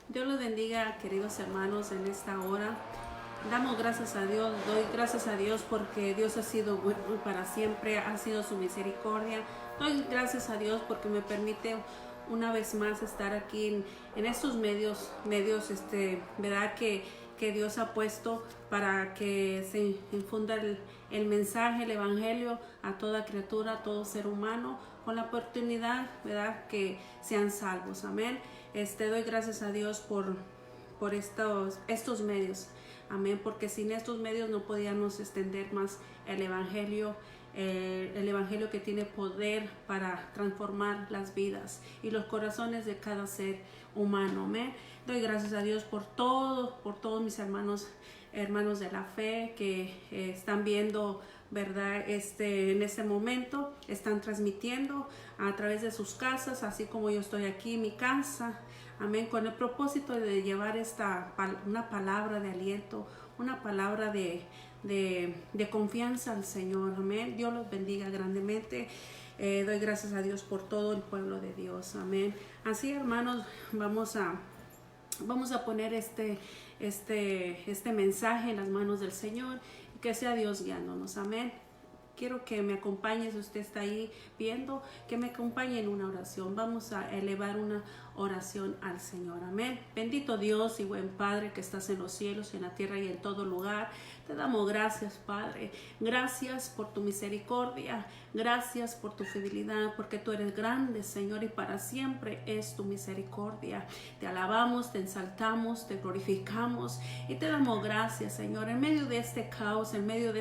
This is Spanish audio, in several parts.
Dios los bendiga, queridos hermanos, en esta hora. Damos gracias a Dios, doy gracias a Dios porque Dios ha sido bueno para siempre, ha sido su misericordia. Doy gracias a Dios porque me permite una vez más estar aquí en estos medios, ¿verdad? Que Dios ha puesto para que se infunda el mensaje, el evangelio a toda criatura, a todo ser humano, con la oportunidad, ¿verdad? Que sean salvos, amén. Doy gracias a Dios por estos medios, amén, porque sin estos medios no podíamos extender más el evangelio que tiene poder para transformar las vidas y los corazones de cada ser humano, amén. Doy gracias a Dios por todos mis hermanos de la fe que están viendo, verdad, en este momento están transmitiendo a través de sus casas, así como yo estoy aquí en mi casa, amén, con el propósito de llevar una palabra de aliento, una palabra de confianza al Señor, amén. Dios los bendiga grandemente. Doy gracias a Dios por todo el pueblo de Dios, amén. Así, hermanos, vamos a poner este mensaje en las manos del Señor, que sea Dios guiándonos, amén. Quiero que me acompañe, si usted está ahí viendo, que me acompañe en una oración. Vamos a elevar una oración al Señor, amén. Bendito Dios y buen Padre que estás en los cielos, en la tierra y en todo lugar. Te damos gracias, Padre. Gracias por tu misericordia. Gracias por tu fidelidad, porque tú eres grande, Señor, y para siempre es tu misericordia. Te alabamos, te exaltamos, te glorificamos y te damos gracias, Señor, en medio de este caos, en medio de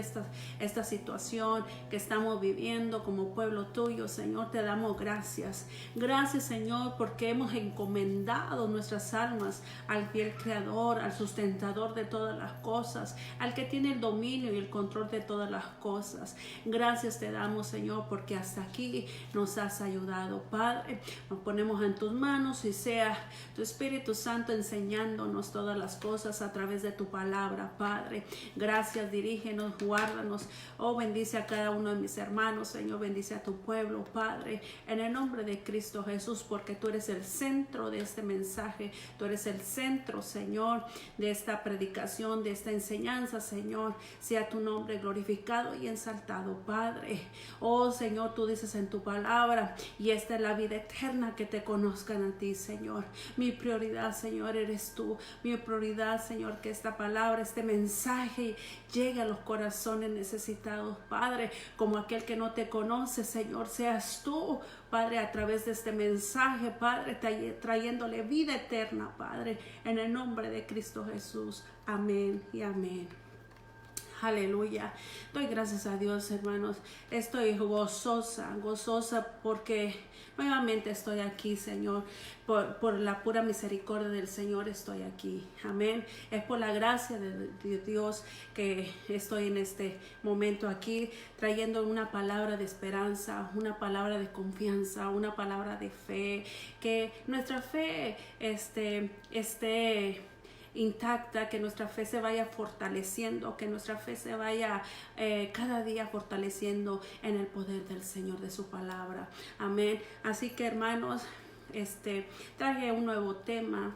esta situación que estamos viviendo como pueblo tuyo, Señor. Te damos gracias. Gracias, Señor, porque hemos encomendado nuestras almas al fiel Creador, al sustentador de todas las cosas, al que tiene el dominio y el control de todas las cosas. Gracias te damos, Señor, porque hasta aquí nos has ayudado, Padre. Nos ponemos en tus manos y sea tu Espíritu Santo enseñándonos todas las cosas a través de tu palabra, Padre. Gracias, dirígenos, guárdanos. Oh, bendice a cada uno de mis hermanos, Señor. Bendice a tu pueblo, Padre, en el nombre de Cristo Jesús, porque tú eres el centro de este mensaje. Tú eres el centro, Señor, de esta predicación, de esta enseñanza, Señor. Sea tu nombre glorificado y exaltado, Padre. Oh, Señor, tú dices en tu palabra, y esta es la vida eterna, que te conozcan a ti, Señor. Mi prioridad, Señor, eres tú. Mi prioridad, Señor, que esta palabra, este mensaje llegue a los corazones necesitados, Padre, como aquel que no te conoce, Señor. Seas tú, Padre, a través de este mensaje, Padre, trayéndole vida eterna, Padre, en el nombre de Cristo Jesús. Amén y amén. Aleluya. Doy gracias a Dios, hermanos. Estoy gozosa porque nuevamente estoy aquí, Señor. Por la pura misericordia del Señor estoy aquí. Amén. Es por la gracia de Dios que estoy en este momento aquí, trayendo una palabra de esperanza, una palabra de confianza, una palabra de fe. Que nuestra fe esté intacta, que nuestra fe se vaya fortaleciendo, que nuestra fe se vaya cada día fortaleciendo en el poder del Señor, de su palabra. Amén. Así que, hermanos, traje un nuevo tema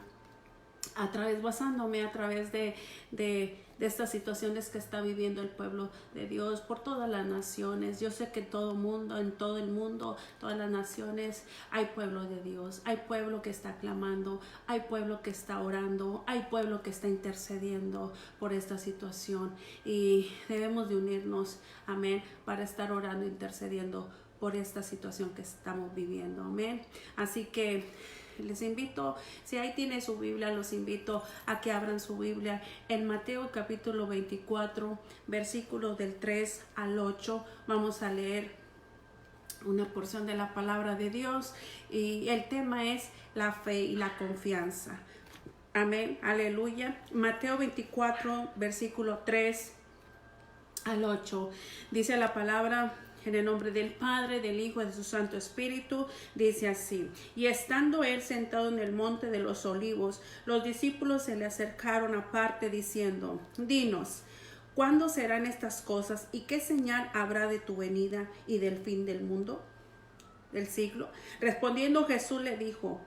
basándome a través de estas situaciones que está viviendo el pueblo de Dios por todas las naciones. Yo sé que en todo el mundo, todas las naciones, hay pueblo de Dios, hay pueblo que está clamando, hay pueblo que está orando, hay pueblo que está intercediendo por esta situación, y debemos de unirnos, amén, para estar orando, intercediendo por esta situación que estamos viviendo, amén. Así que les invito, si ahí tiene su Biblia, los invito a que abran su Biblia en Mateo capítulo 24, versículos del 3 al 8. Vamos a leer una porción de la palabra de Dios, y el tema es la fe y la confianza. Amén, aleluya. Mateo 24, versículo 3 al 8. Dice la palabra: en el nombre del Padre, del Hijo y de su Santo Espíritu. Dice así: y estando él sentado en el monte de los olivos, los discípulos se le acercaron aparte diciendo: dinos, ¿cuándo serán estas cosas, y qué señal habrá de tu venida y del fin del mundo, del siglo? Respondiendo Jesús le dijo: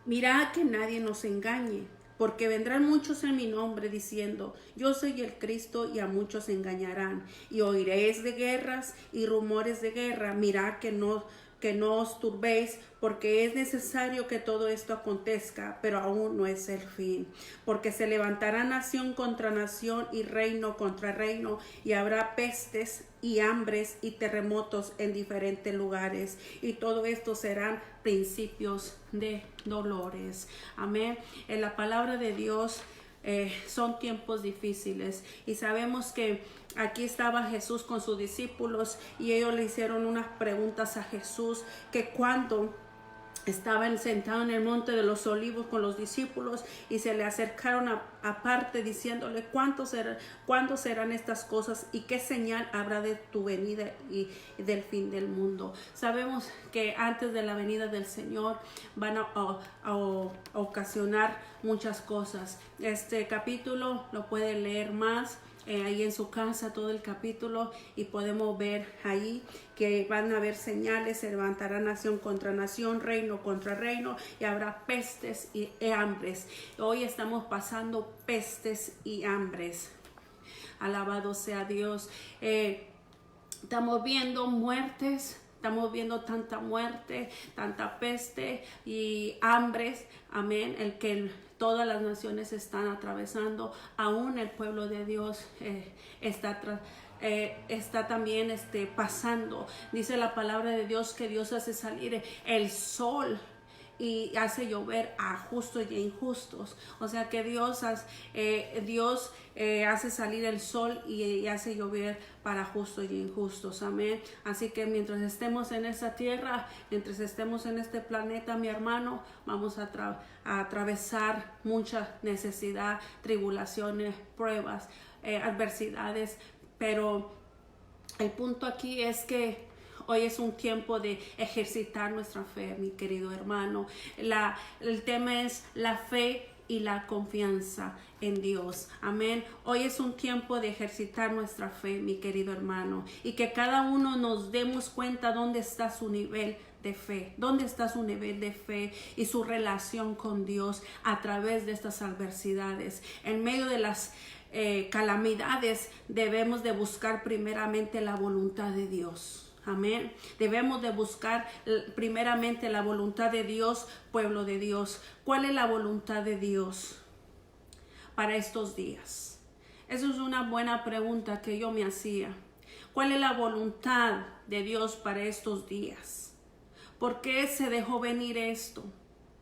Mirad que nadie nos engañe, porque vendrán muchos en mi nombre diciendo, yo soy el Cristo, y a muchos engañarán. Y oiréis de guerras y rumores de guerra. Mirad que no os turbéis, porque es necesario que todo esto acontezca, pero aún no es el fin. Porque se levantará nación contra nación y reino contra reino, y habrá pestes y hambres y terremotos en diferentes lugares, y todo esto serán principios de dolores. Amén. En la palabra de Dios son tiempos difíciles, y sabemos que aquí estaba Jesús con sus discípulos y ellos le hicieron unas preguntas a Jesús, que cuando estaban sentados en el monte de los olivos con los discípulos, y se le acercaron aparte diciéndole, ¿cuándo serán estas cosas y qué señal habrá de tu venida y del fin del mundo? Sabemos que antes de la venida del Señor van a ocasionar muchas cosas. Este capítulo lo pueden leer más ahí en su casa, todo el capítulo, y podemos ver ahí que van a haber señales, se levantará nación contra nación, reino contra reino, y habrá pestes y hambres. Hoy estamos pasando pestes y hambres. Alabado sea Dios. Estamos viendo muertes. Estamos viendo tanta muerte, tanta peste y hambres, amén, el que todas las naciones están atravesando. Aún el pueblo de Dios está también pasando. Dice la palabra de Dios que Dios hace salir el sol y hace llover a justos y a injustos. O sea que Dios hace salir el sol y hace llover para justos y injustos. Amén. Así que mientras estemos en esta tierra, mientras estemos en este planeta, mi hermano, vamos a atravesar mucha necesidad, tribulaciones, pruebas, adversidades. Pero el punto aquí es que hoy es un tiempo de ejercitar nuestra fe, mi querido hermano. El tema es la fe y la confianza en Dios. Amén. Hoy es un tiempo de ejercitar nuestra fe, mi querido hermano, y que cada uno nos demos cuenta dónde está su nivel de fe, dónde está su nivel de fe y su relación con Dios a través de estas adversidades. En medio de las calamidades debemos de buscar primeramente la voluntad de Dios. Amén. Debemos de buscar primeramente la voluntad de Dios, pueblo de Dios. ¿Cuál es la voluntad de Dios para estos días? Eso es una buena pregunta que yo me hacía. ¿Cuál es la voluntad de Dios para estos días? ¿Por qué se dejó venir esto?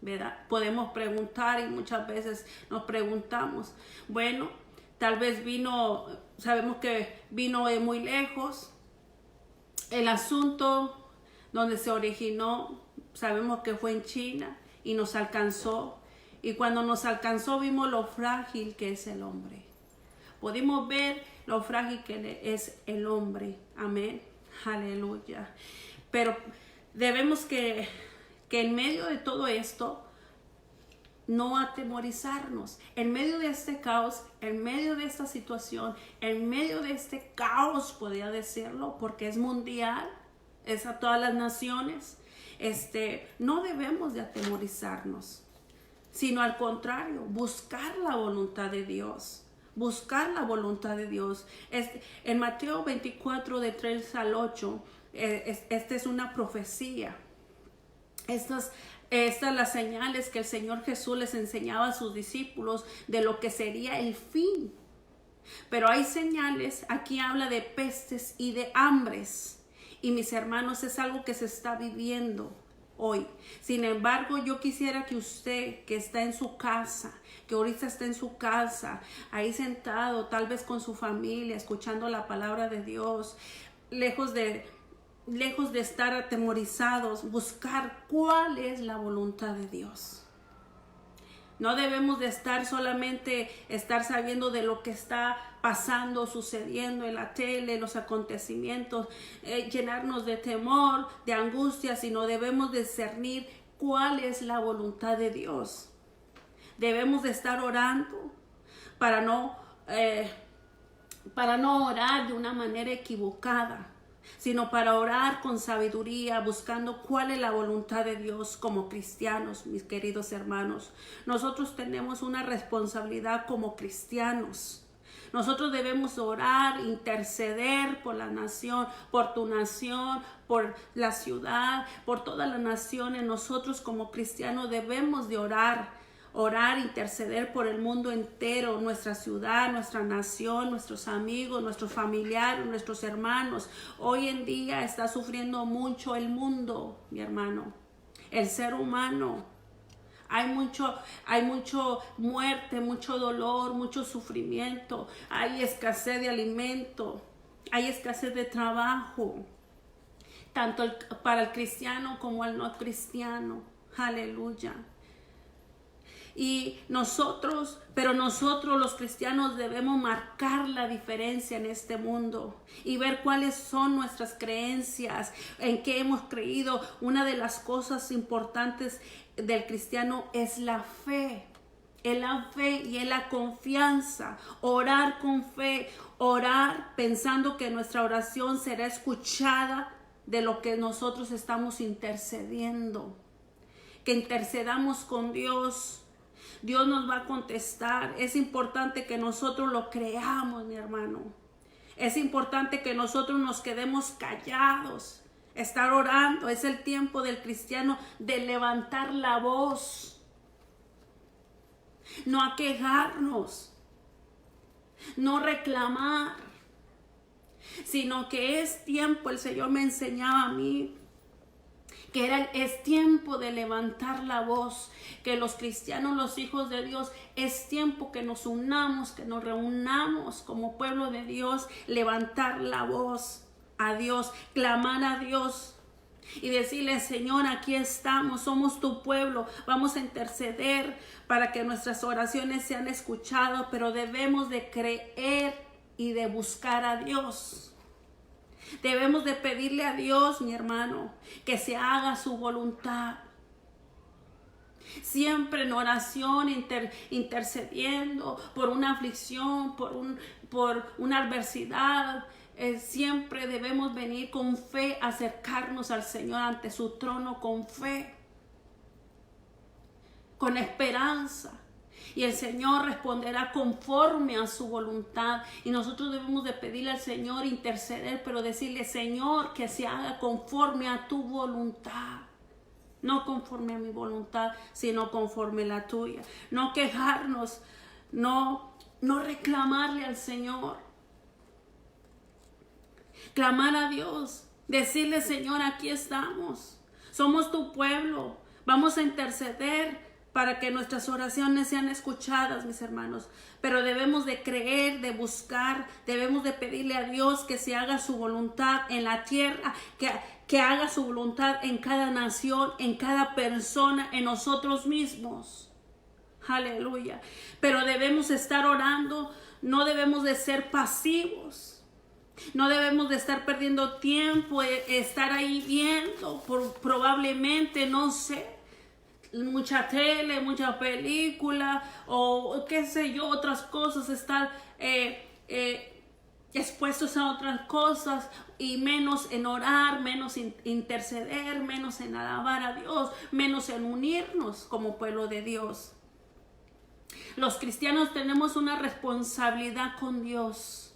¿Verdad? Podemos preguntar, y muchas veces nos preguntamos, bueno, tal vez sabemos que vino de muy lejos. El asunto donde se originó, sabemos que fue en China y nos alcanzó. Y cuando nos alcanzó vimos lo frágil que es el hombre. Pudimos ver lo frágil que es el hombre. Amén. Aleluya. Pero debemos que en medio de todo esto no atemorizarnos. En medio de este caos, en medio de esta situación, en medio de este caos, podría decirlo, porque es mundial, es a todas las naciones, no debemos de atemorizarnos, sino al contrario, buscar la voluntad de Dios. Buscar la voluntad de Dios. En Mateo 24, de 3 al 8, esta es una profecía. Estas las señales que el Señor Jesús les enseñaba a sus discípulos de lo que sería el fin. Pero hay señales, aquí habla de pestes y de hambres. Y mis hermanos, es algo que se está viviendo hoy. Sin embargo, yo quisiera que usted que está en su casa, que ahorita está en su casa, ahí sentado, tal vez con su familia, escuchando la palabra de Dios, lejos de estar atemorizados, buscar cuál es la voluntad de Dios. No debemos de estar sabiendo de lo que está pasando, sucediendo en la tele, los acontecimientos, llenarnos de temor, de angustia, sino debemos discernir cuál es la voluntad de Dios. Debemos de estar orando para no orar de una manera equivocada, sino para orar con sabiduría, buscando cuál es la voluntad de Dios como cristianos, mis queridos hermanos. Nosotros tenemos una responsabilidad como cristianos. Nosotros debemos orar, interceder por la nación, por tu nación, por la ciudad, por todas las naciones. Nosotros como cristianos debemos de orar, interceder por el mundo entero, nuestra ciudad, nuestra nación, nuestros amigos, nuestros familiares, nuestros hermanos. Hoy en día está sufriendo mucho el mundo, mi hermano, el ser humano. Hay mucho muerte, mucho dolor, mucho sufrimiento. Hay escasez de alimento, hay escasez de trabajo, tanto para el cristiano como el no cristiano. Aleluya. Pero nosotros los cristianos debemos marcar la diferencia en este mundo y ver cuáles son nuestras creencias, en qué hemos creído. Una de las cosas importantes del cristiano es la fe. Es la fe y es la confianza. Orar con fe, orar pensando que nuestra oración será escuchada de lo que nosotros estamos intercediendo. Que intercedamos con Dios. Dios nos va a contestar. Es importante que nosotros lo creamos, mi hermano. Es importante que nosotros nos quedemos callados. Estar orando. Es el tiempo del cristiano de levantar la voz. No aquejarnos. No reclamar. Sino que es tiempo, el Señor me enseñaba a mí, que es tiempo de levantar la voz, que los cristianos, los hijos de Dios, es tiempo que nos unamos, que nos reunamos como pueblo de Dios, levantar la voz a Dios, clamar a Dios y decirle: Señor, aquí estamos, somos tu pueblo, vamos a interceder para que nuestras oraciones sean escuchadas, pero debemos de creer y de buscar a Dios. Debemos de pedirle a Dios, mi hermano, que se haga su voluntad. Siempre en oración, intercediendo por una aflicción, por una adversidad. Siempre debemos venir con fe, acercarnos al Señor ante su trono con fe, con esperanza. Y el Señor responderá conforme a su voluntad. Y nosotros debemos de pedirle al Señor, interceder, pero decirle: Señor, que se haga conforme a tu voluntad. No conforme a mi voluntad, sino conforme a la tuya. No quejarnos, no reclamarle al Señor. Clamar a Dios, decirle: Señor, aquí estamos. Somos tu pueblo. Vamos a interceder para que nuestras oraciones sean escuchadas, mis hermanos. Pero debemos de creer, de buscar, debemos de pedirle a Dios que se haga su voluntad en la tierra, que haga su voluntad en cada nación, en cada persona, en nosotros mismos. Aleluya. Pero debemos estar orando, no debemos de ser pasivos. No debemos de estar perdiendo tiempo, estar ahí viendo, probablemente, no sé, mucha tele, mucha película o qué sé yo, otras cosas, estar expuestos a otras cosas y menos en orar, menos en interceder, menos en alabar a Dios, menos en unirnos como pueblo de Dios. Los cristianos tenemos una responsabilidad con Dios.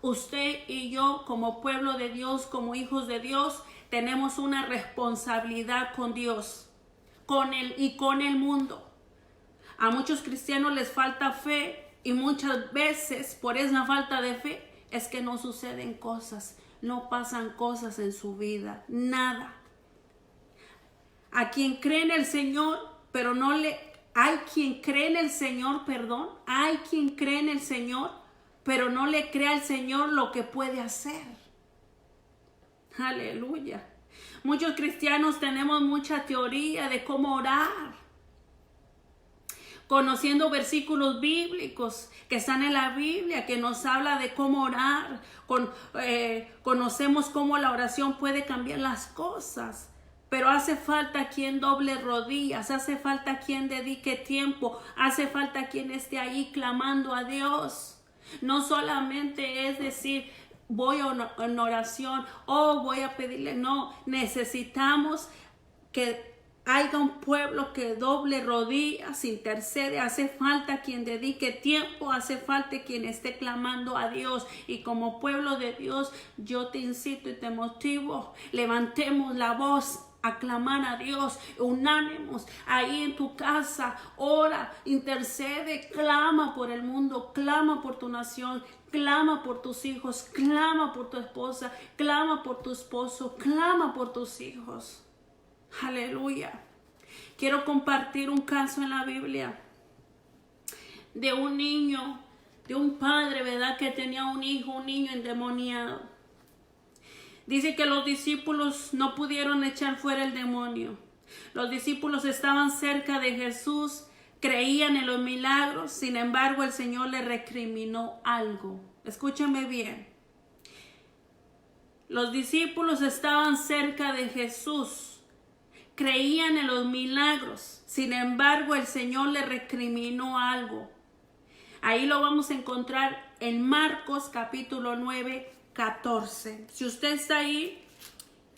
Usted y yo como pueblo de Dios, como hijos de Dios, tenemos una responsabilidad con Dios. Con él y con el mundo. A muchos cristianos les falta fe y muchas veces por esa falta de fe es que no suceden cosas, no pasan cosas en su vida, nada. A quien cree en el Señor, pero hay quien cree en el Señor, hay quien cree en el Señor, pero no le cree al Señor lo que puede hacer. Aleluya. Muchos cristianos tenemos mucha teoría de cómo orar, conociendo versículos bíblicos que están en la Biblia, que nos habla de cómo orar. Conocemos cómo la oración puede cambiar las cosas, pero hace falta quien doble rodillas, hace falta quien dedique tiempo, hace falta quien esté ahí clamando a Dios. No solamente es decir: voy en oración, oh, voy a pedirle. No, necesitamos que haya un pueblo que doble rodillas, intercede. Hace falta quien dedique tiempo, hace falta quien esté clamando a Dios. Y como pueblo de Dios, yo te incito y te motivo, levantemos la voz a clamar a Dios, unánimos ahí en tu casa, ora, intercede, clama por el mundo, clama por tu nación, clama por tus hijos, clama por tu esposa, clama por tu esposo, clama por tus hijos. Aleluya. Quiero compartir un caso en la Biblia de un niño, de un padre, ¿verdad? Que tenía un hijo, un niño endemoniado. Dice que los discípulos no pudieron echar fuera el demonio. Los discípulos estaban cerca de Jesús, creían en los milagros, sin embargo el Señor le recriminó algo. Escúchame bien. Los discípulos estaban cerca de Jesús, creían en los milagros, sin embargo el Señor le recriminó algo. Ahí lo vamos a encontrar en Marcos capítulo 9, 14. Si usted está ahí,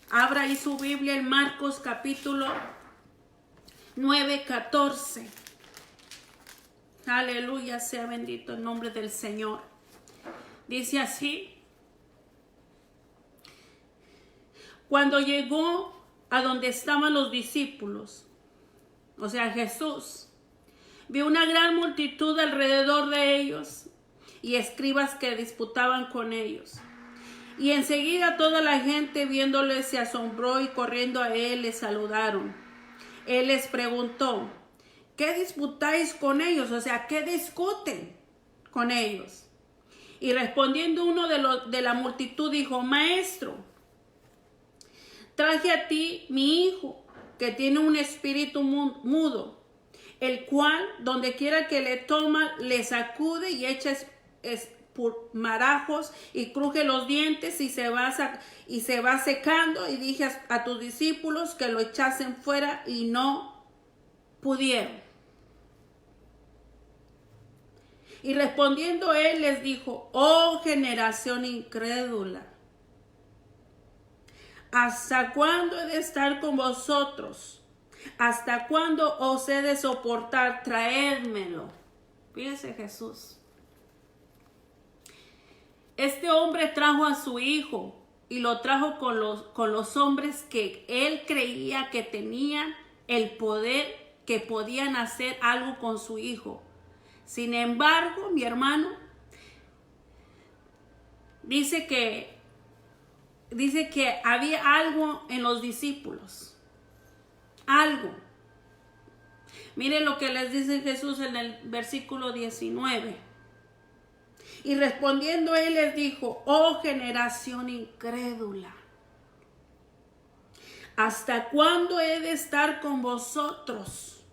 abra ahí su Biblia en Marcos capítulo 9, 14. Aleluya, sea bendito el nombre del Señor. Dice así: cuando llegó a donde estaban los discípulos, o sea Jesús, vio una gran multitud alrededor de ellos y escribas que disputaban con ellos. Y enseguida toda la gente viéndole se asombró y corriendo a él le saludaron. Él les preguntó: ¿qué disputáis con ellos? O sea, ¿qué discuten con ellos? Y respondiendo uno de la multitud dijo: Maestro, traje a ti mi hijo, que tiene un espíritu mudo, el cual donde quiera que le toma, le sacude y echa marajos y cruje los dientes y se va secando. Y dije a tus discípulos que lo echasen fuera y no pudieron. Y respondiendo él les dijo: oh generación incrédula, ¿hasta cuándo he de estar con vosotros? ¿Hasta cuándo os he de soportar? Traédmelo. Fíjese Jesús. Este hombre trajo a su hijo y lo trajo con los hombres que él creía que tenían el poder, que podían hacer algo con su hijo. Sin embargo, mi hermano, dice que había algo en los discípulos. Algo. Miren lo que les dice Jesús en el versículo 19. Y respondiendo él les dijo: oh generación incrédula, ¿hasta cuándo he de estar con vosotros?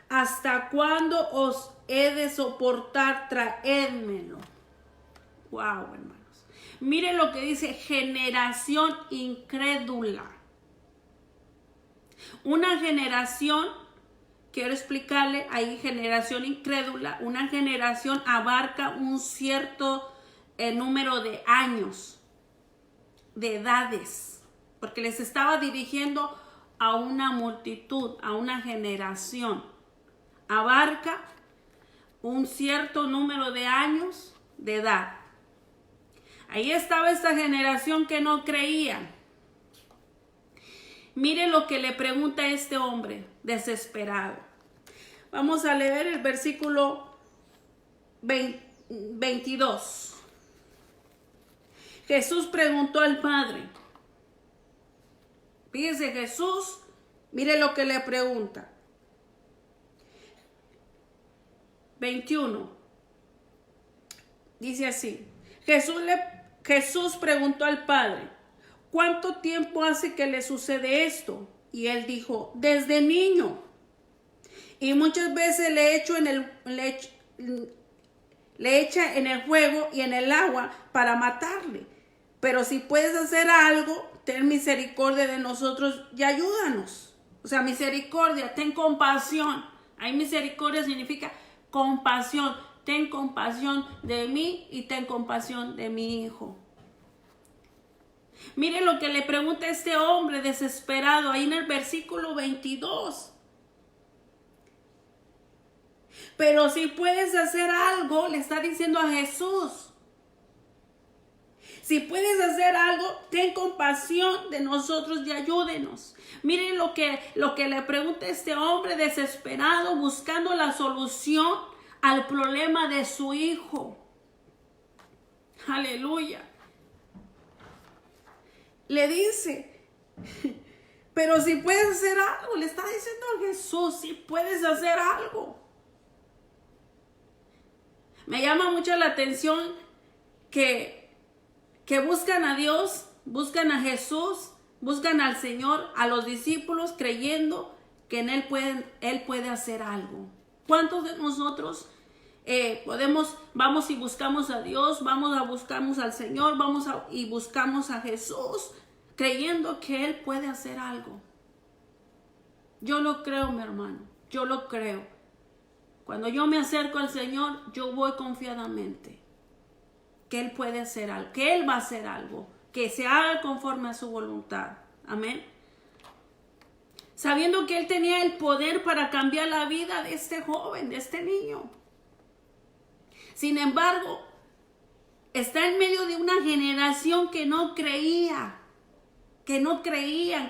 ¿Hasta cuándo os he de soportar? Traédmelo. Wow, hermanos. Miren lo que dice: generación incrédula. Una generación, quiero explicarle ahí, generación incrédula, una generación abarca un cierto número de años, de edades, porque les estaba dirigiendo a una multitud, a una generación. Abarca un cierto número de años de edad. Ahí estaba esta generación que no creía. Mire lo que le pregunta este hombre desesperado. Vamos a leer el versículo 22. Jesús preguntó al Padre. Fíjese, Jesús, mire lo que le pregunta. 21. Dice así: Jesús preguntó al Padre: ¿cuánto tiempo hace que le sucede esto? Y él dijo: desde niño. Y muchas veces le echa en el fuego y en el agua para matarle. Pero si puedes hacer algo, ten misericordia de nosotros y ayúdanos. O sea, misericordia, ten compasión. Ahí misericordia significa compasión. Ten compasión de mí y ten compasión de mi hijo. Mire lo que le pregunta este hombre desesperado ahí en el versículo 22. Pero si puedes hacer algo, le está diciendo a Jesús. Si puedes hacer algo, ten compasión de nosotros y ayúdenos. Miren lo que le pregunta este hombre desesperado, buscando la solución al problema de su hijo. Aleluya. Le dice, pero si puedes hacer algo, le está diciendo a Jesús, si puedes hacer algo. Me llama mucho la atención que buscan a Dios, buscan a Jesús, buscan al Señor, a los discípulos, creyendo que en Él puede hacer algo. ¿Cuántos de nosotros vamos y buscamos a Dios, buscamos al Señor, y buscamos a Jesús, creyendo que Él puede hacer algo? Yo lo creo, mi hermano, yo lo creo. Cuando yo me acerco al Señor, yo voy confiadamente que Él puede hacer algo, que Él va a hacer algo, que se haga conforme a su voluntad. Amén. Sabiendo que Él tenía el poder para cambiar la vida de este joven, de este niño. Sin embargo, está en medio de una generación que no creía, que no creían.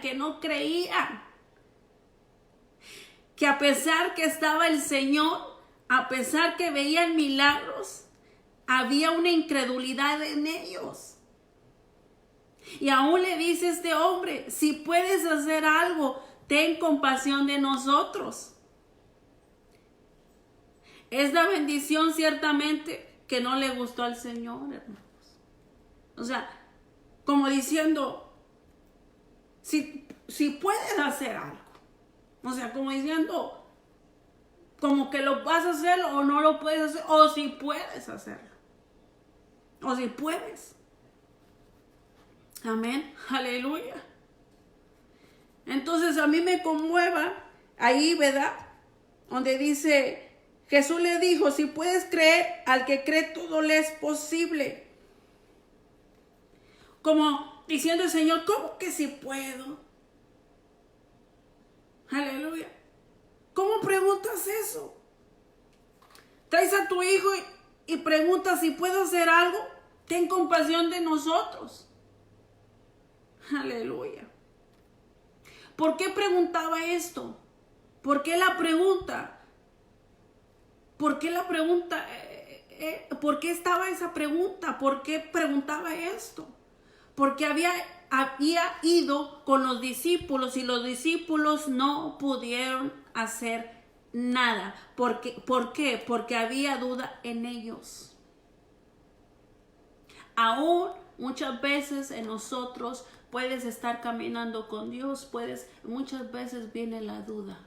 Que a pesar que estaba el Señor, a pesar que veían milagros, había una incredulidad en ellos. Y aún le dice este hombre, si puedes hacer algo, ten compasión de nosotros. Es la bendición ciertamente que no le gustó al Señor, hermanos. O sea, como diciendo, si puedes hacer algo. O sea, como diciendo, como que lo vas a hacer o no lo puedes hacer, o si puedes hacerlo. O si puedes. Amén. Aleluya. Entonces a mí me conmueva ahí, ¿verdad? Donde dice, Jesús le dijo, si puedes creer, al que cree todo le es posible. Como diciendo el Señor, ¿cómo que si puedo? Aleluya. ¿Cómo preguntas eso? Traes a tu hijo y preguntas si puedo hacer algo. Ten compasión de nosotros. Aleluya. ¿Por qué preguntaba esto? ¿Por qué la pregunta? ¿Por qué la pregunta? ¿Por qué estaba esa pregunta? ¿Por qué preguntaba esto? Porque había ido con los discípulos y los discípulos no pudieron hacer nada. ¿Por qué? Porque había duda en ellos. Aún muchas veces en nosotros puedes estar caminando con Dios, muchas veces viene la duda.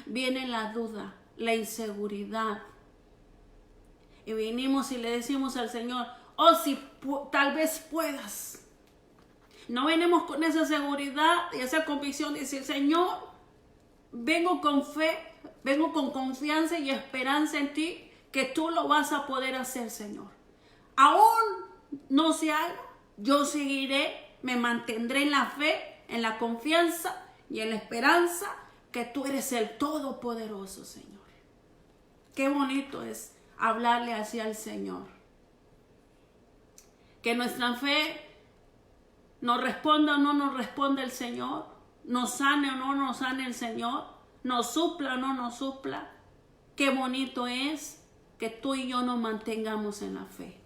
Viene la duda, la inseguridad. Y venimos y le decimos al Señor, oh, si tal vez puedas. No venimos con esa seguridad y esa convicción de decir, Señor, vengo con fe, vengo con confianza y esperanza en ti, que tú lo vas a poder hacer, Señor. Aún no se haga, yo seguiré, me mantendré en la fe, en la confianza y en la esperanza que tú eres el Todopoderoso, Señor. Qué bonito es hablarle así al Señor. Que nuestra fe nos responda o no nos responda el Señor, nos sane o no nos sane el Señor, nos supla o no nos supla. Qué bonito es que tú y yo nos mantengamos en la fe,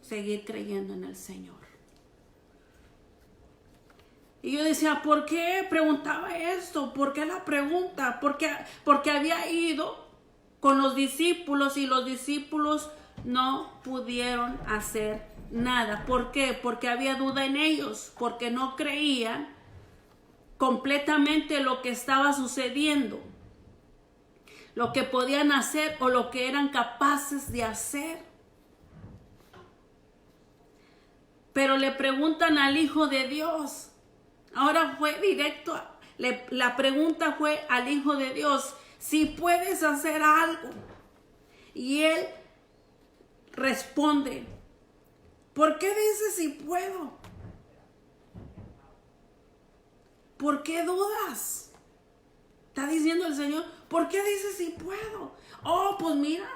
seguir creyendo en el Señor. Y yo decía, ¿por qué preguntaba esto? ¿Por qué la pregunta? Porque había ido con los discípulos y los discípulos no pudieron hacer nada. ¿Por qué? Porque había duda en ellos, porque no creían completamente lo que estaba sucediendo, lo que podían hacer o lo que eran capaces de hacer. Pero le preguntan al Hijo de Dios. Ahora fue directo, la pregunta fue al Hijo de Dios, si puedes hacer algo. Y Él responde, ¿por qué dices si puedo? ¿por qué dudas? Está diciendo el Señor, ¿por qué dices si puedo? Oh, pues mira,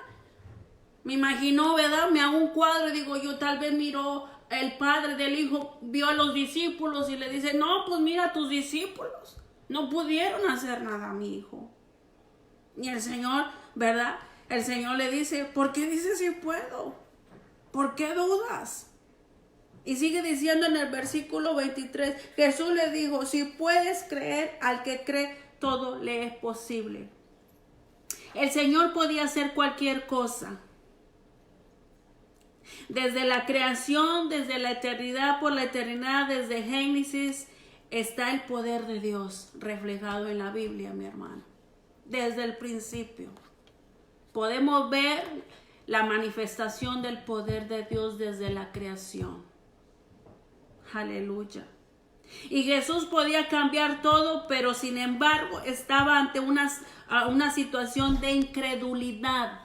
me imagino, ¿verdad? Me hago un cuadro y digo yo, tal vez miró el padre del hijo, vio a los discípulos y le dice, no, pues mira, tus discípulos no pudieron hacer nada a mi hijo. Y el Señor, ¿verdad? El Señor le dice, ¿por qué dices si puedo? ¿Por qué dudas? Y sigue diciendo en el versículo 23, Jesús le dijo, si puedes creer, al que cree, todo le es posible. El Señor podía hacer cualquier cosa. Desde la creación, desde la eternidad por la eternidad, desde Génesis, está el poder de Dios reflejado en la Biblia, mi hermano. Desde el principio. Podemos ver la manifestación del poder de Dios desde la creación. Aleluya. Y Jesús podía cambiar todo, pero sin embargo estaba ante una situación de incredulidad.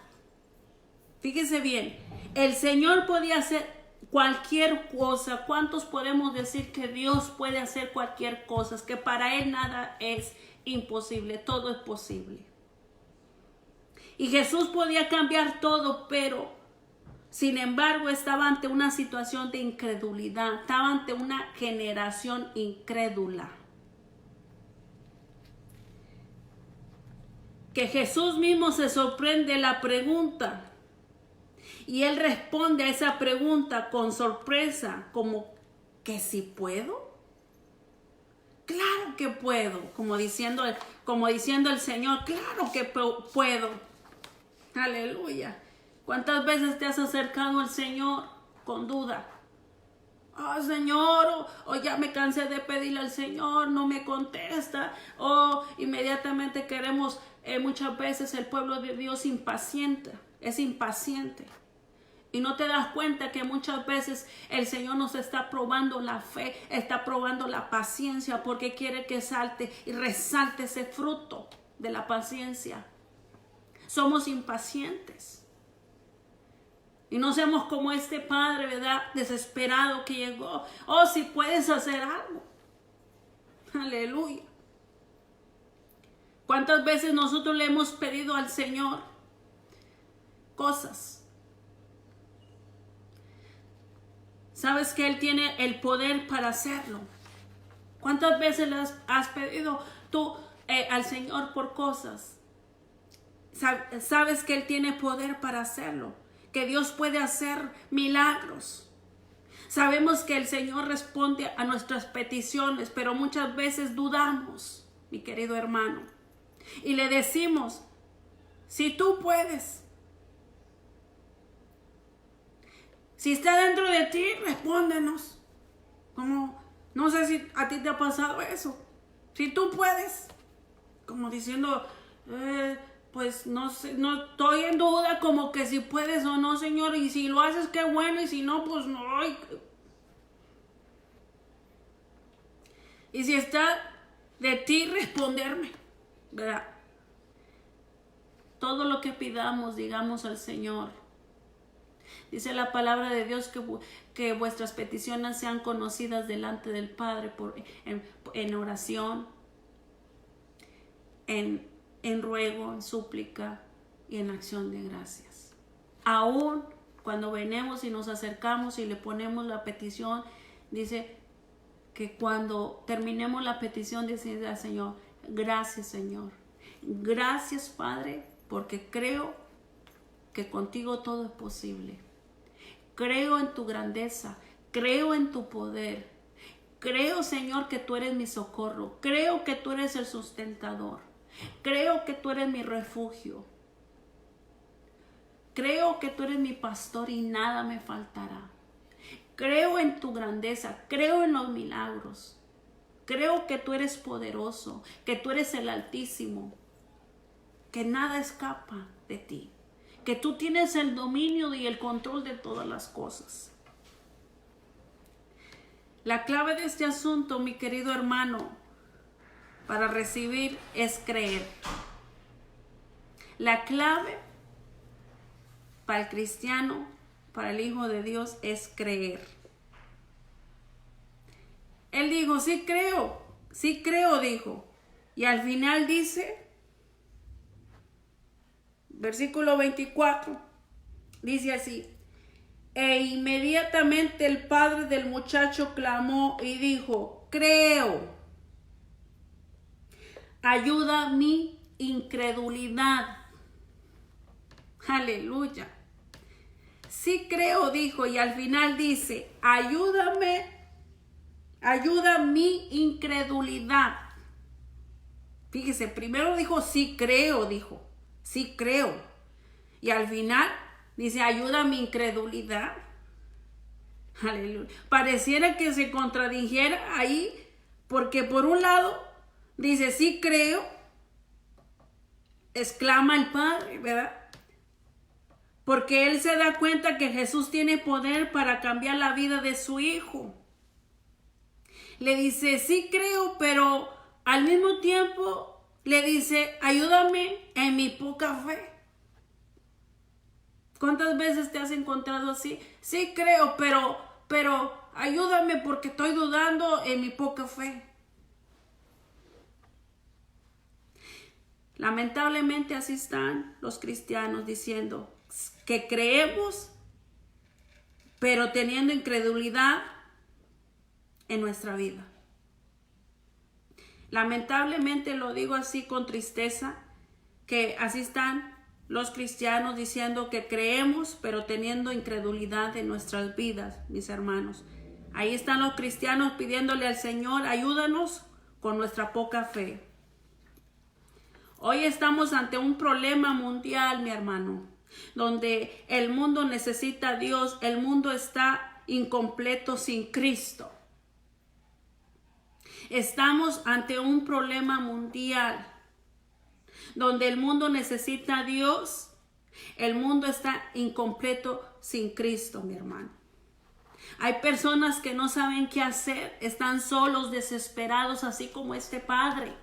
Fíjese bien, el Señor podía hacer cualquier cosa. ¿Cuántos podemos decir que Dios puede hacer cualquier cosa? Que para Él nada es imposible, todo es posible. Y Jesús podía cambiar todo, pero sin embargo estaba ante una situación de incredulidad, estaba ante una generación incrédula. Que Jesús mismo se sorprende la pregunta y Él responde a esa pregunta con sorpresa, como que si puedo. Claro que puedo, como diciendo el Señor, claro que puedo. Aleluya. ¿Cuántas veces te has acercado al Señor con duda? Oh, Señor, ya me cansé de pedirle al Señor, no me contesta. Inmediatamente queremos, muchas veces el pueblo de Dios es impaciente. Y no te das cuenta que muchas veces el Señor nos está probando la fe, está probando la paciencia, porque quiere que salte y resalte ese fruto de la paciencia. Somos impacientes. Y no seamos como este padre, ¿verdad? Desesperado que llegó. Oh, si puedes hacer algo. Aleluya. ¿Cuántas veces nosotros le hemos pedido al Señor cosas? Sabes que Él tiene el poder para hacerlo. ¿Cuántas veces le has pedido tú al Señor por cosas? Sabes que Él tiene poder para hacerlo, que Dios puede hacer milagros. Sabemos que el Señor responde a nuestras peticiones, pero muchas veces dudamos, mi querido hermano, y le decimos, si tú puedes, si está dentro de ti, respóndenos. Como, no sé si a ti te ha pasado eso. Si tú puedes, como diciendo, pues no sé, no estoy en duda como que si puedes o no, Señor, y si lo haces, qué bueno, y si no, pues no. Y si está de ti, responderme, ¿verdad? Todo lo que pidamos, digamos al Señor. Dice la palabra de Dios que vuestras peticiones sean conocidas delante del Padre en oración, en ruego, en súplica y en acción de gracias. Aún cuando venimos y nos acercamos y le ponemos la petición, dice que cuando terminemos la petición, dice al Señor, gracias Señor, gracias Padre, porque creo que contigo todo es posible. Creo en tu grandeza, creo en tu poder. Creo, Señor, que tú eres mi socorro. Creo que tú eres el sustentador. Creo que tú eres mi refugio. Creo que tú eres mi pastor y nada me faltará. Creo en tu grandeza, creo en los milagros. Creo que tú eres poderoso, que tú eres el Altísimo, que nada escapa de ti, que tú tienes el dominio y el control de todas las cosas. La clave de este asunto, mi querido hermano, para recibir es creer. La clave para el cristiano, para el Hijo de Dios, es creer. Él dijo, sí creo, sí creo, dijo. Y al final dice, versículo 24, dice así: e inmediatamente el padre del muchacho clamó y dijo, creo, ayuda mi incredulidad. Aleluya. Sí creo, dijo, y al final dice, ayuda mi incredulidad. Fíjese, primero dijo, sí creo, sí creo. Y al final dice, ayuda mi incredulidad. Aleluya. Pareciera que se contradijera ahí, porque por un lado dice, sí creo, exclama el padre, ¿verdad? Porque él se da cuenta que Jesús tiene poder para cambiar la vida de su hijo. Le dice, sí creo, pero al mismo tiempo le dice, ayúdame en mi poca fe. ¿Cuántas veces te has encontrado así? Sí creo, pero ayúdame porque estoy dudando en mi poca fe. Lamentablemente así están los cristianos diciendo que creemos, pero teniendo incredulidad en nuestra vida. Lamentablemente lo digo así con tristeza, que así están los cristianos diciendo que creemos, pero teniendo incredulidad en nuestras vidas, mis hermanos. Ahí están los cristianos pidiéndole al Señor, ayúdanos con nuestra poca fe. Hoy estamos ante un problema mundial, mi hermano, donde el mundo necesita a Dios, el mundo está incompleto sin Cristo. Estamos ante un problema mundial donde el mundo necesita a Dios, el mundo está incompleto sin Cristo, mi hermano. Hay personas que no saben qué hacer, están solos, desesperados, así como este padre.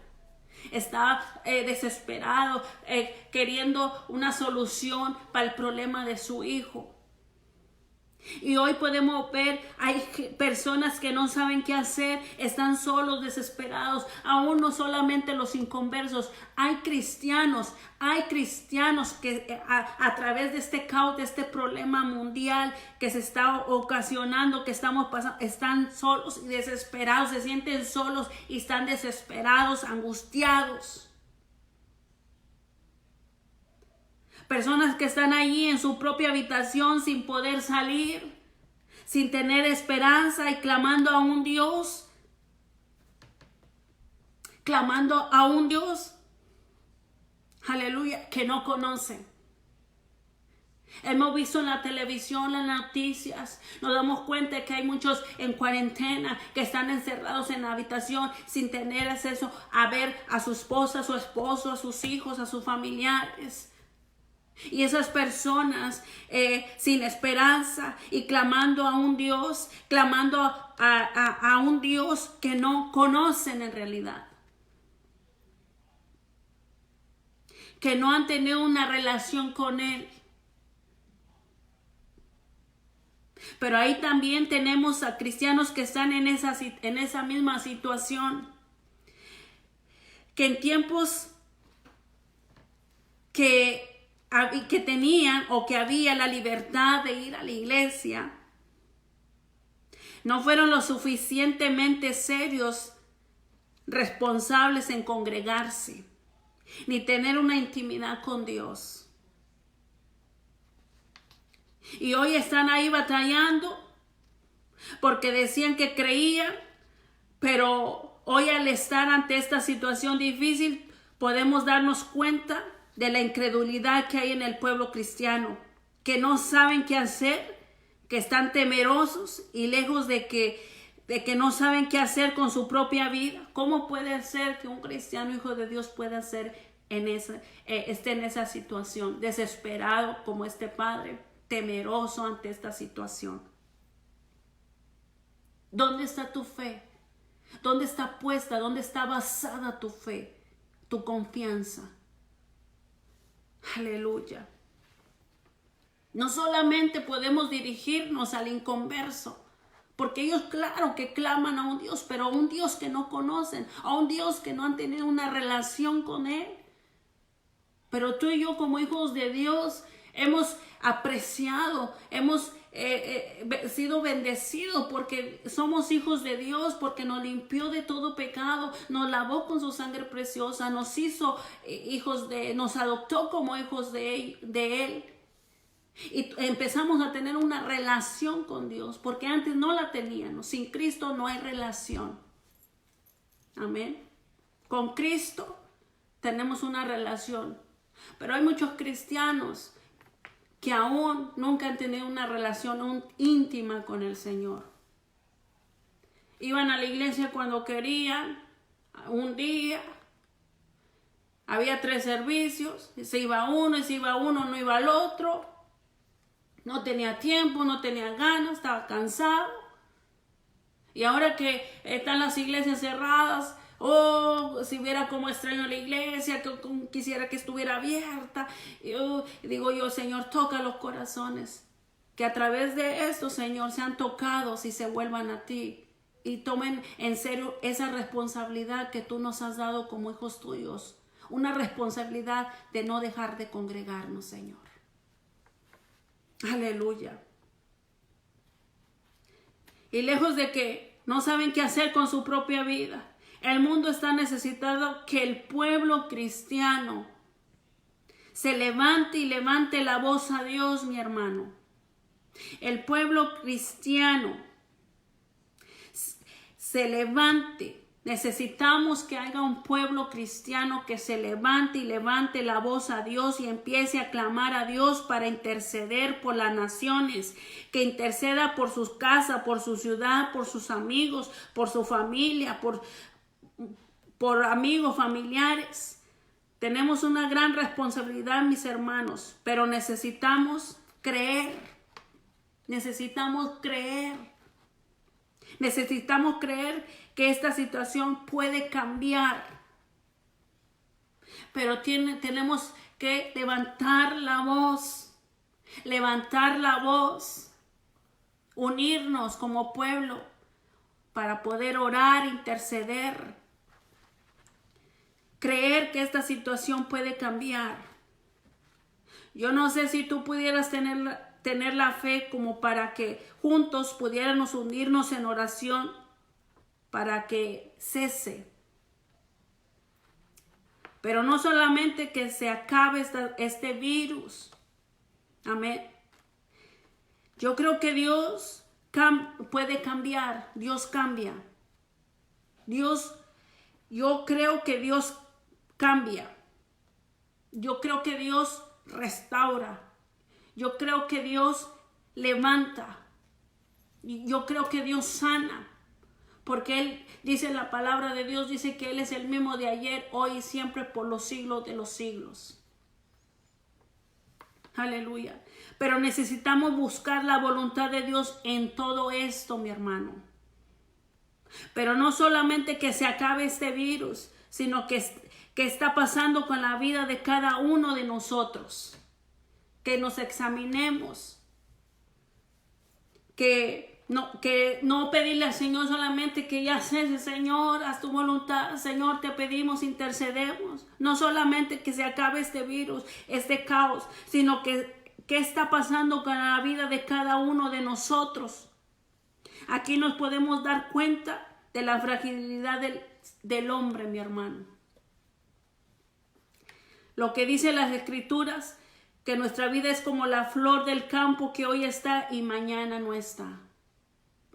Está desesperado, queriendo una solución para el problema de su hijo. Y hoy podemos ver, hay personas que no saben qué hacer, están solos, desesperados, aún no solamente los inconversos, hay cristianos que a través de este caos, de este problema mundial que se está ocasionando, que estamos pasando, están solos y desesperados, se sienten solos y están desesperados, angustiados. Personas que están allí en su propia habitación sin poder salir, sin tener esperanza y clamando a un Dios. Clamando a un Dios, aleluya, que no conocen. Hemos visto en la televisión, las noticias, nos damos cuenta que hay muchos en cuarentena que están encerrados en la habitación sin tener acceso a ver a su esposa, a su esposo, a sus hijos, a sus familiares. Y esas personas sin esperanza y clamando a un Dios, clamando a un Dios que no conocen en realidad. Que no han tenido una relación con Él. Pero ahí también tenemos a cristianos que están en esa misma situación. Que en tiempos que tenían o que había la libertad de ir a la iglesia, no fueron lo suficientemente serios, responsables en congregarse, ni tener una intimidad con Dios. Y hoy están ahí batallando porque decían que creían, pero hoy al estar ante esta situación difícil podemos darnos cuenta de la incredulidad que hay en el pueblo cristiano, que no saben qué hacer, que están temerosos y lejos de que no saben qué hacer con su propia vida. ¿Cómo puede ser que un cristiano hijo de Dios pueda esté en esa situación, desesperado como este padre, temeroso ante esta situación? ¿Dónde está tu fe? ¿Dónde está puesta? ¿Dónde está basada tu fe, tu confianza? Aleluya. No solamente podemos dirigirnos al inconverso, Porque ellos, claro que claman a un Dios, pero a un Dios que no conocen, a un Dios que no han tenido una relación con Él. Pero tú y yo, como hijos de Dios, hemos apreciado, hemos sido bendecidos porque somos hijos de Dios, porque nos limpió de todo pecado, nos lavó con su sangre preciosa, nos hizo nos adoptó como hijos de Él. Y empezamos a tener una relación con Dios, porque antes no la teníamos. Sin Cristo no hay relación. Amén. Con Cristo tenemos una relación. Pero hay muchos cristianos que aún nunca han tenido una relación íntima con el Señor. Iban a la iglesia cuando querían, un día. Había 3 servicios, y se iba uno, y se iba uno, no iba al otro. No tenía tiempo, no tenía ganas, estaba cansado. Y ahora que están las iglesias cerradas, si viera cómo extraño la iglesia, que quisiera que estuviera abierta. Digo yo, Señor, toca los corazones. Que a través de esto, Señor, sean tocados y se vuelvan a ti. Y tomen en serio esa responsabilidad que tú nos has dado como hijos tuyos. Una responsabilidad de no dejar de congregarnos, Señor. Aleluya. Y lejos de que no saben qué hacer con su propia vida, el mundo está necesitado que el pueblo cristiano se levante y levante la voz a Dios, mi hermano. El pueblo cristiano se levante. Necesitamos que haya un pueblo cristiano que se levante y levante la voz a Dios y empiece a clamar a Dios para interceder por las naciones, que interceda por sus casas, por su ciudad, por sus amigos, por su familia, por amigos, familiares. Tenemos una gran responsabilidad, mis hermanos, pero necesitamos creer. Necesitamos creer. Necesitamos creer que esta situación puede cambiar. Pero tenemos que levantar la voz. Levantar la voz. Unirnos como pueblo para poder orar, interceder. Creer que esta situación puede cambiar. Yo no sé si tú pudieras tener la fe como para que juntos pudiéramos unirnos en oración para que cese. Pero no solamente que se acabe este virus. Amén. Yo creo que Dios puede cambiar. Dios cambia. Yo creo que Dios cambia. Yo creo que Dios restaura. Yo creo que Dios levanta. Yo creo que Dios sana. Porque Él dice, la palabra de Dios dice que Él es el mismo de ayer, hoy y siempre por los siglos de los siglos. Aleluya. Pero necesitamos buscar la voluntad de Dios en todo esto, mi hermano. Pero no solamente que se acabe este virus, sino que está pasando con la vida de cada uno de nosotros. Que nos examinemos. Que no pedirle al Señor solamente que ya cese, Señor, haz tu voluntad, Señor, te pedimos, intercedemos. No solamente que se acabe este virus, este caos, sino que qué está pasando con la vida de cada uno de nosotros. Aquí nos podemos dar cuenta de la fragilidad del hombre, mi hermano. Lo que dicen las Escrituras, que nuestra vida es como la flor del campo que hoy está y mañana no está.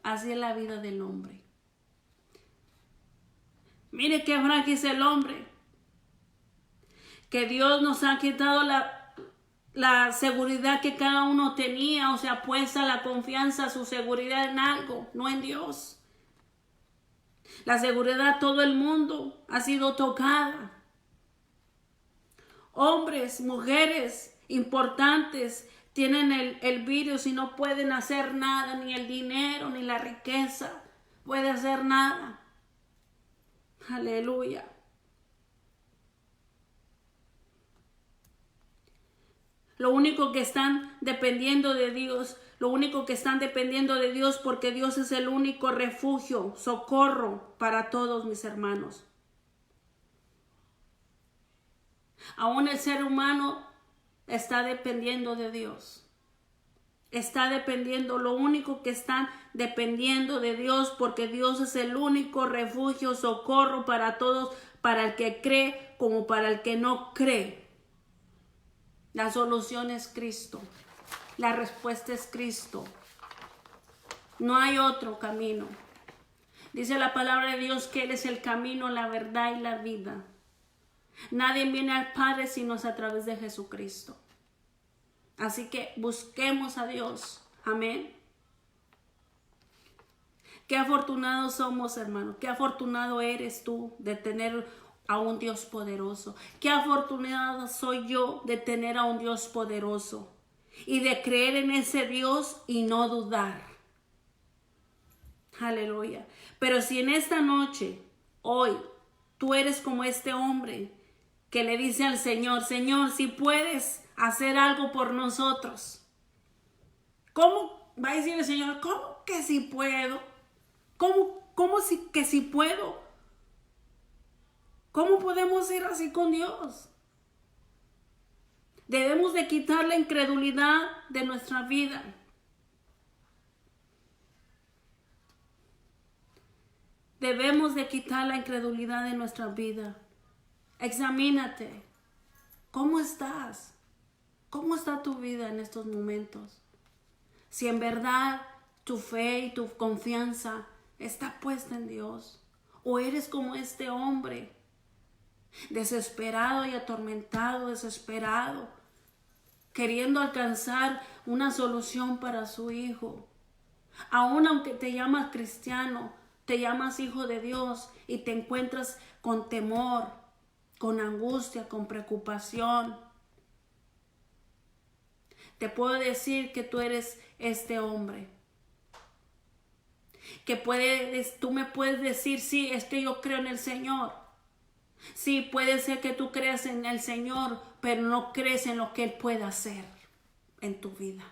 Así es la vida del hombre. Mire qué frágil es el hombre. Que Dios nos ha quitado la seguridad que cada uno tenía, o sea, puesta la confianza, su seguridad en algo, no en Dios. La seguridad, todo el mundo ha sido tocada. Hombres, mujeres importantes tienen el virus y no pueden hacer nada, ni el dinero, ni la riqueza puede hacer nada. Aleluya. Lo único que están dependiendo de Dios, Lo único que están dependiendo de Dios, porque Dios es el único refugio, socorro para todos mis hermanos. Aún el ser humano está dependiendo de Dios. Está dependiendo, lo único que están dependiendo de Dios, porque Dios es el único refugio, socorro para todos, para el que cree como para el que no cree. La solución es Cristo. La respuesta es Cristo. No hay otro camino. Dice la palabra de Dios que Él es el camino, la verdad y la vida. Nadie viene al Padre sino a través de Jesucristo. Así que busquemos a Dios. Amén. Qué afortunados somos, hermano. Qué afortunado eres tú de tener a un Dios poderoso. Qué afortunado soy yo de tener a un Dios poderoso y de creer en ese Dios y no dudar. Aleluya. Pero si en esta noche, hoy, tú eres como este hombre que le dice al Señor, Señor, si puedes hacer algo por nosotros. ¿Cómo? Va a decir el Señor, ¿cómo que si puedo? ¿Cómo que si puedo? ¿Cómo podemos ir así con Dios? Debemos de quitar la incredulidad de nuestra vida. Debemos de quitar la incredulidad de nuestra vida. Examínate. ¿Cómo estás? ¿Cómo está tu vida en estos momentos? Si en verdad tu fe y tu confianza está puesta en Dios, o eres como este hombre, desesperado y atormentado, desesperado, queriendo alcanzar una solución para su hijo. Aún aunque te llamas cristiano, te llamas hijo de Dios y te encuentras con temor, con angustia, con preocupación. Te puedo decir que tú eres este hombre. Que tú me puedes decir, sí, es que yo creo en el Señor. Sí, puede ser que tú creas en el Señor, pero no crees en lo que Él puede hacer en tu vida.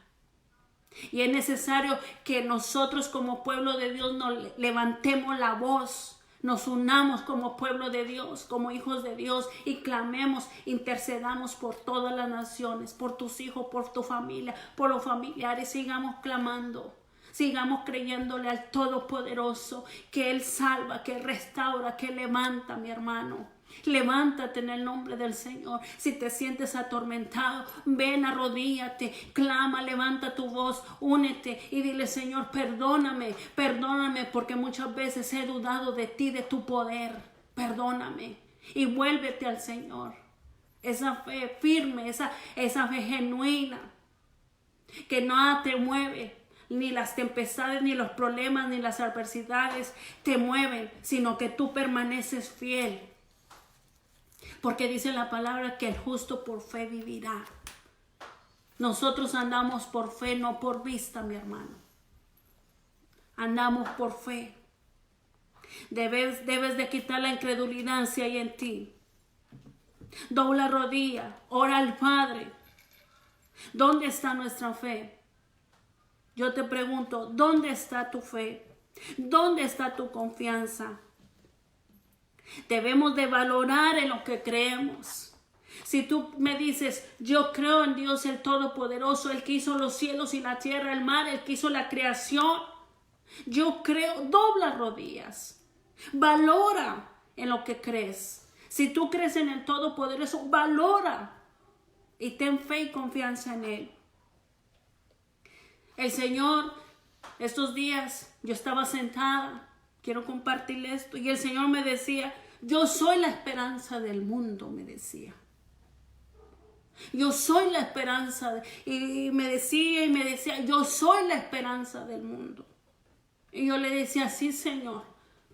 Y es necesario que nosotros como pueblo de Dios nos levantemos la voz, nos unamos como pueblo de Dios, como hijos de Dios y clamemos, intercedamos por todas las naciones, por tus hijos, por tu familia, por los familiares, sigamos clamando. Sigamos creyéndole al Todopoderoso, que Él salva, que Él restaura, que Él levanta, mi hermano. Levántate en el nombre del Señor. Si te sientes atormentado, ven, arrodíllate, clama, levanta tu voz, únete y dile, Señor, perdóname, perdóname, porque muchas veces he dudado de ti, de tu poder. Perdóname y vuélvete al Señor. Esa fe firme, esa fe genuina, que nada te mueve. Ni las tempestades, ni los problemas, ni las adversidades te mueven, sino que tú permaneces fiel. Porque dice la palabra que el justo por fe vivirá. Nosotros andamos por fe, no por vista, mi hermano. Andamos por fe. Debes de quitar la incredulidad si hay en ti. Dobla rodilla, ora al Padre. ¿Dónde está nuestra fe? Yo te pregunto, ¿dónde está tu fe? ¿Dónde está tu confianza? Debemos de valorar en lo que creemos. Si tú me dices, yo creo en Dios el Todopoderoso, el que hizo los cielos y la tierra, el mar, el que hizo la creación, yo creo, dobla rodillas. Valora en lo que crees. Si tú crees en el Todopoderoso, valora y ten fe y confianza en Él. El Señor, estos días yo estaba sentada, quiero compartirle esto, y el Señor me decía, yo soy la esperanza del mundo, me decía. Yo soy la esperanza, y me decía, yo soy la esperanza del mundo. Y yo le decía, sí, Señor,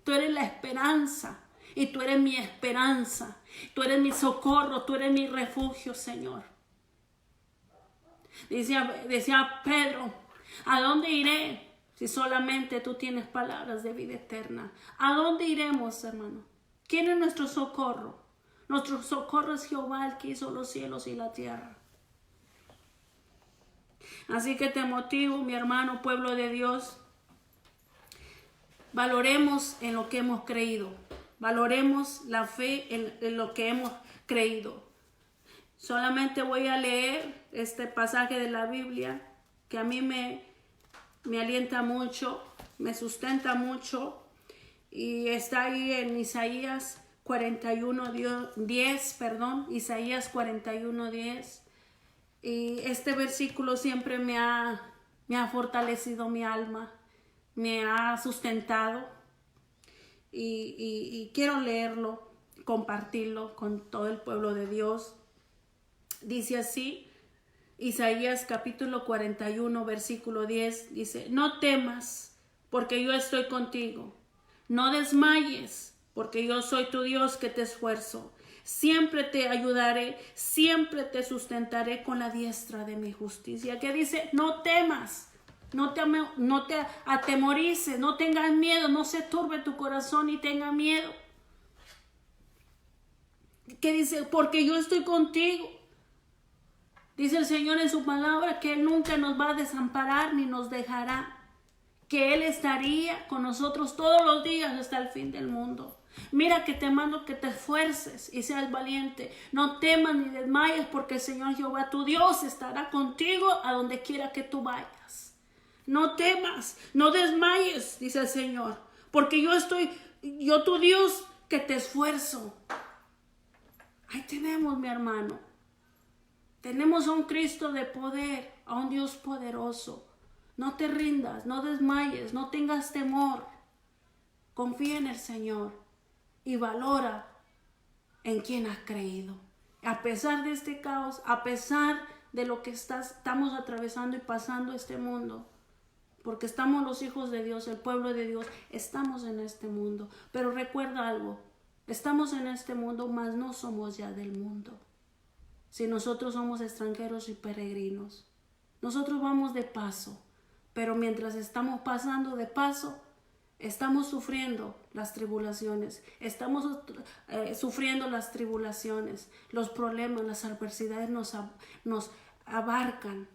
tú eres la esperanza, y tú eres mi esperanza, tú eres mi socorro, tú eres mi refugio, Señor. Decía Pedro, ¿a dónde iré si solamente tú tienes palabras de vida eterna? ¿A dónde iremos, hermano? ¿Quién es nuestro socorro? Nuestro socorro es Jehová, el que hizo los cielos y la tierra. Así que te motivo, mi hermano, pueblo de Dios, valoremos en lo que hemos creído. Valoremos la fe en lo que hemos creído. Solamente voy a leer este pasaje de la Biblia que a mí me alienta mucho, me sustenta mucho, y está ahí en Isaías 41:10, Isaías 41:10. Y este versículo siempre me ha fortalecido mi alma, me ha sustentado, y quiero leerlo, compartirlo con todo el pueblo de Dios. Dice así, Isaías capítulo 41, versículo 10, dice: no temas, porque yo estoy contigo. No desmayes, porque yo soy tu Dios que te esfuerzo. Siempre te ayudaré, siempre te sustentaré con la diestra de mi justicia. Que dice, no temas, no te atemorices, no tengas miedo, no se turbe tu corazón y tenga miedo. Que dice, porque yo estoy contigo. Dice el Señor en su palabra que Él nunca nos va a desamparar ni nos dejará. Que Él estaría con nosotros todos los días hasta el fin del mundo. Mira que te mando que te esfuerces y seas valiente. No temas ni desmayes, porque el Señor Jehová tu Dios estará contigo a donde quiera que tú vayas. No temas, no desmayes, dice el Señor, porque yo tu Dios que te esfuerzo. Ahí tenemos, mi hermano. Tenemos a un Cristo de poder, a un Dios poderoso. No te rindas, no desmayes, no tengas temor. Confía en el Señor y valora en quien has creído. A pesar de este caos, a pesar de lo que estamos atravesando y pasando este mundo, porque estamos los hijos de Dios, el pueblo de Dios, estamos en este mundo. Pero recuerda algo, estamos en este mundo, mas no somos ya del mundo. Si nosotros somos extranjeros y peregrinos, nosotros vamos de paso. Pero mientras estamos pasando de paso, estamos sufriendo las tribulaciones, los problemas, las adversidades nos abarcan.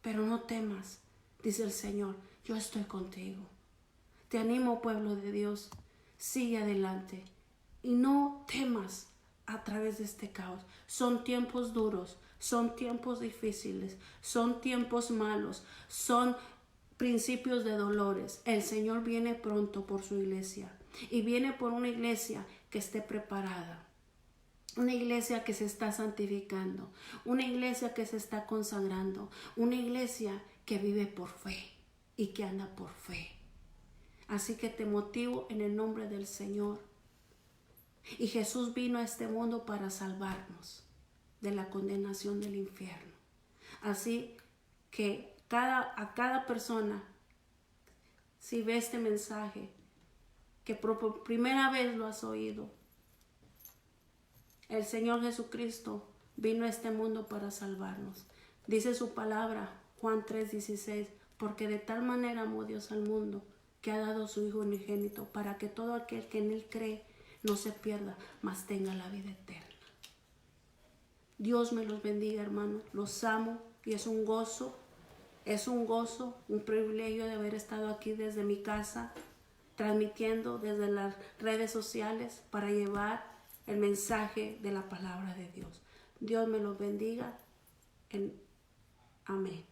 Pero no temas, dice el Señor, yo estoy contigo. Te animo, pueblo de Dios, sigue adelante y no temas a través de este caos. Son tiempos duros, son tiempos difíciles, son tiempos malos, son principios de dolores. El Señor viene pronto por su iglesia, y viene por una iglesia que esté preparada, una iglesia que se está santificando, una iglesia que se está consagrando, una iglesia que vive por fe y que anda por fe. Así que te motivo en el nombre del Señor. Y Jesús vino a este mundo para salvarnos de la condenación del infierno. Así que a cada persona, si ve este mensaje, que por primera vez lo has oído, el Señor Jesucristo vino a este mundo para salvarnos. Dice su palabra, Juan 3:16, porque de tal manera amó Dios al mundo, que ha dado a su Hijo unigénito, para que todo aquel que en Él cree no se pierda, mas tenga la vida eterna. Dios me los bendiga, hermanos. Los amo y es un gozo, un privilegio de haber estado aquí desde mi casa, transmitiendo desde las redes sociales para llevar el mensaje de la palabra de Dios. Dios me los bendiga. Amén.